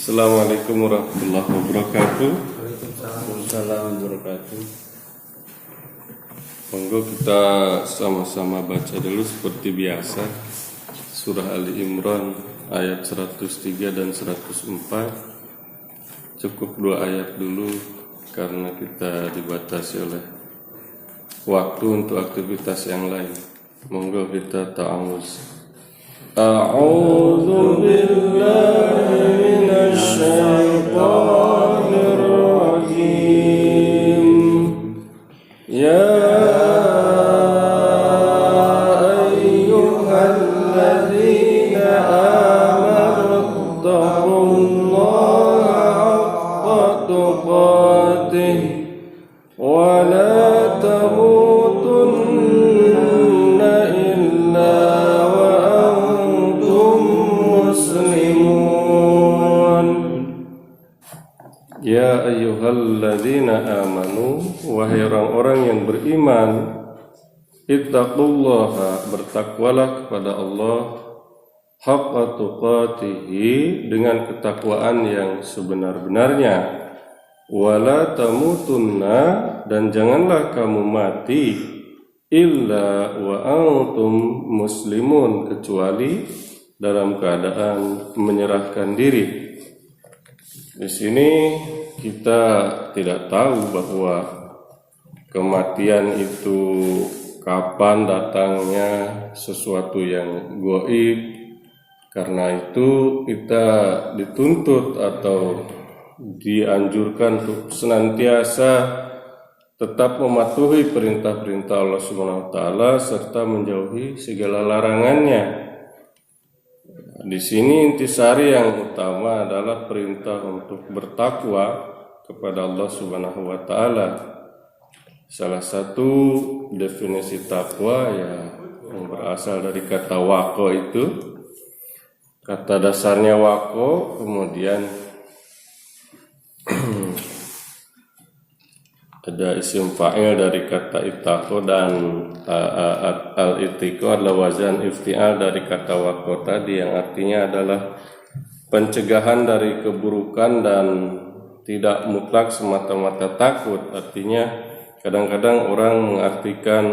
Assalamualaikum warahmatullahi wabarakatuh. Waalaikumsalam warahmatullahi wabarakatuh. Monggo kita sama-sama baca dulu seperti biasa surah Ali Imran ayat 103 dan 104. Cukup 2 ayat dulu karena kita dibatasi oleh waktu untuk aktivitas yang lain. Monggo kita ta'awuz. A'udzu billahi minasy syaithanir rajim. Ya ayyuhalladzina amanu taqullaha haqqa tuqatih wa la tamutunna illa Ya ayyuhalladzina amanu, wahai orang-orang yang beriman, ittaqullaha, bertakwalah kepada Allah, haqqa tuqatihi, dengan ketakwaan yang sebenar-benarnya, wala tamutunna, dan janganlah kamu mati, illa wa antum muslimun, kecuali dalam keadaan menyerahkan diri. Di sini kita tidak tahu bahwa kematian itu kapan datangnya, sesuatu yang gaib. Karena itu kita dituntut atau dianjurkan untuk senantiasa tetap mematuhi perintah-perintah Allah Subhanahu wa taala serta menjauhi segala larangannya. Di sini intisari yang utama adalah perintah untuk bertakwa kepada Allah Subhanahu wa taala. Salah satu definisi takwa ya yang berasal dari kata waqo itu. Kata dasarnya waqo, kemudian ada isim fa'il dari kata ittaqo, dan al-ittiqo adalah wazan iftial dari kata waqo tadi, yang artinya adalah pencegahan dari keburukan dan tidak mutlak semata-mata takut. Artinya kadang-kadang orang mengartikan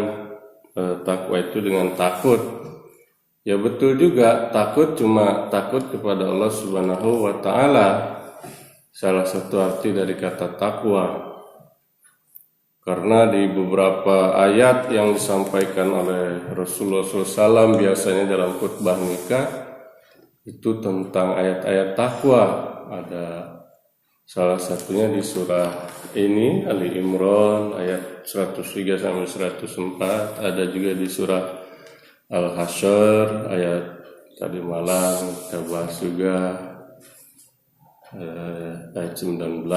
takwa itu dengan takut. Ya betul juga, takut cuma takut kepada Allah Subhanahu wa taala. Salah satu arti dari kata takwa. Karena di beberapa ayat yang disampaikan oleh Rasulullah SAW biasanya dalam khutbah nikah itu tentang ayat-ayat takwa. Ada salah satunya di surah ini Ali Imran ayat 103 sampai 104. Ada juga di surah Al-Hasyr ayat tadi malam kita bahas juga ayat 19.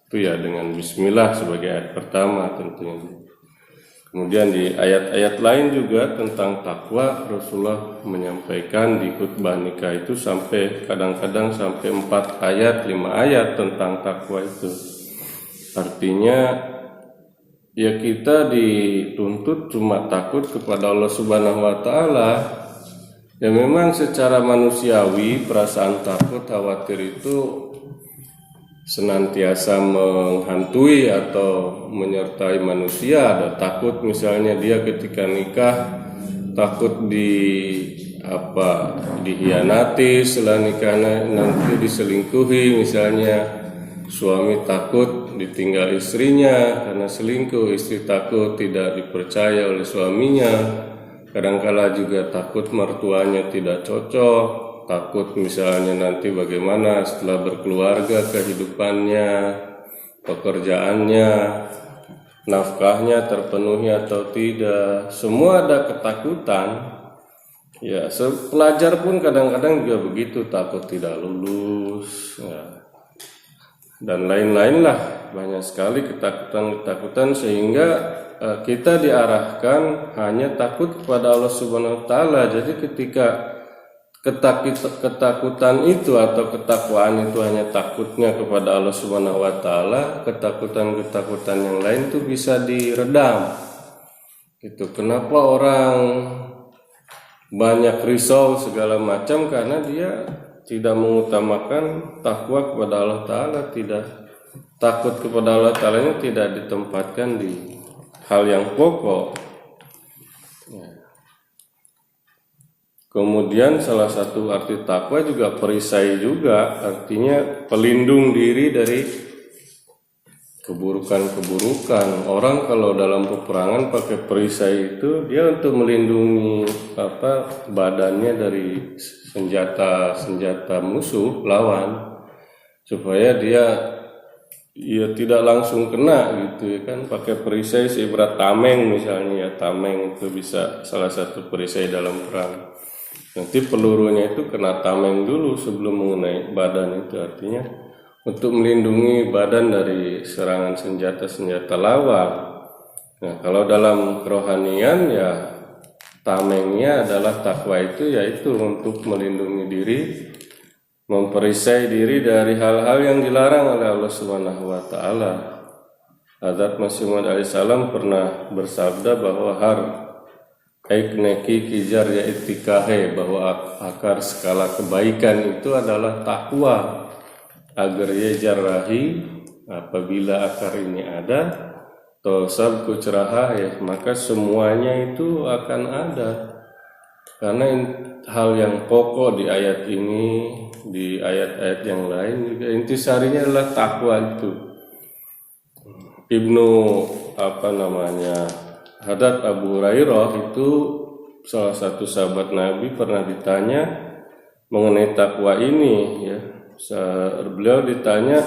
Itu ya dengan bismillah sebagai ayat pertama tentunya. Kemudian di ayat-ayat lain juga tentang takwa Rasulullah menyampaikan di khutbah nikah itu sampai kadang-kadang sampai 4 ayat, 5 ayat tentang takwa itu. Artinya ya kita dituntut cuma takut kepada Allah Subhanahu wa taala. Ya memang secara manusiawi perasaan takut, khawatir itu senantiasa menghantui atau menyertai manusia. Ada takut misalnya dia ketika nikah takut dihianati setelah nikah, nanti diselingkuhi misalnya. Suami takut ditinggal istrinya karena selingkuh, istri takut tidak dipercaya oleh suaminya. Kadangkala juga takut mertuanya tidak cocok, takut misalnya nanti bagaimana setelah berkeluarga, kehidupannya, pekerjaannya, nafkahnya terpenuhi atau tidak. Semua ada ketakutan. Ya, pelajar pun kadang-kadang juga begitu, takut tidak lulus, ya. Dan lain-lain lah, banyak sekali ketakutan-ketakutan sehingga kita diarahkan hanya takut kepada Allah Subhanahu wa taala. Jadi ketika ketakutan itu atau ketakwaan itu hanya takutnya kepada Allah Subhanahu wa taala, ketakutan-ketakutan yang lain itu bisa diredam. Itu kenapa orang banyak risau segala macam, karena dia tidak mengutamakan takwa kepada Allah Ta'ala, tidak takut kepada Allah Ta'ala ini tidak ditempatkan di hal yang pokok. Kemudian salah satu arti takwa juga perisai juga, artinya pelindung diri dari keburukan-keburukan. Orang kalau dalam peperangan pakai perisai itu dia untuk melindungi badannya dari senjata musuh lawan, supaya dia tidak langsung kena gitu ya kan. Pakai perisai seibarat tameng misalnya ya, tameng itu bisa salah satu perisai dalam perang. Nanti pelurunya itu kena tameng dulu sebelum mengenai badan, itu artinya untuk melindungi badan dari serangan senjata lawan. Nah, kalau dalam kerohanian ya tamengnya adalah takwa itu, yaitu untuk melindungi diri, memperisai diri dari hal-hal yang dilarang oleh Allah Subhanahu wa taala. Hazrat Masih Maud alaihissalam pernah bersabda bahwa Aikneki kijar ya itikahe, bahwa akar skala kebaikan itu adalah takwa. Agar ya jarahi, apabila akar ini ada, tosab kuceraha ya, maka semuanya itu akan ada. Karena hal yang pokok di ayat ini, di ayat-ayat yang lain juga intisarinya adalah takwa itu. Hadrat Abu Hurairah itu salah satu sahabat Nabi pernah ditanya mengenai takwa ini ya. Beliau ditanya,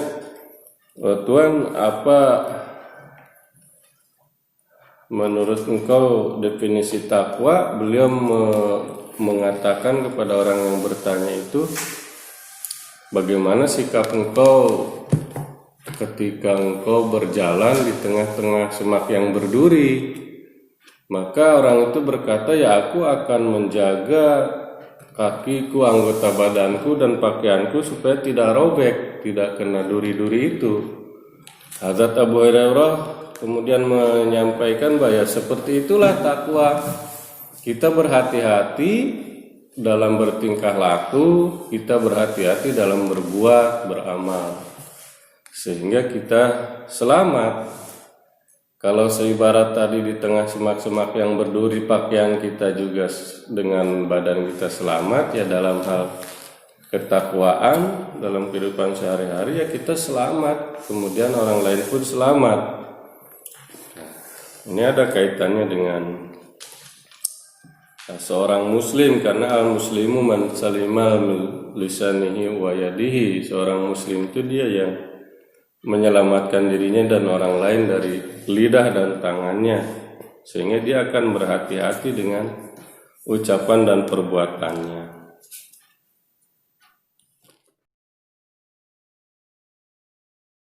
Tuhan, apa menurut engkau definisi takwa? Beliau mengatakan kepada orang yang bertanya itu, bagaimana sikap engkau ketika engkau berjalan di tengah-tengah semak yang berduri? Maka orang itu berkata, ya aku akan menjaga kakiku, anggota badanku dan pakaianku supaya tidak robek, tidak kena duri-duri itu. Hazrat Abu Hurairah kemudian menyampaikan bahwa seperti itulah takwa. Kita berhati-hati dalam bertingkah laku, kita berhati-hati dalam berbuat, beramal, sehingga kita selamat. Kalau seibarat tadi di tengah semak-semak yang berduri pakaian kita juga dengan badan kita selamat, ya dalam hal ketakwaan dalam kehidupan sehari-hari ya kita selamat, kemudian orang lain pun selamat. Ini ada kaitannya dengan seorang muslim, karena al-muslimu man salima lisanihi wa yadihi. Seorang muslim itu dia yang menyelamatkan dirinya dan orang lain dari lidah dan tangannya, sehingga dia akan berhati-hati dengan ucapan dan perbuatannya.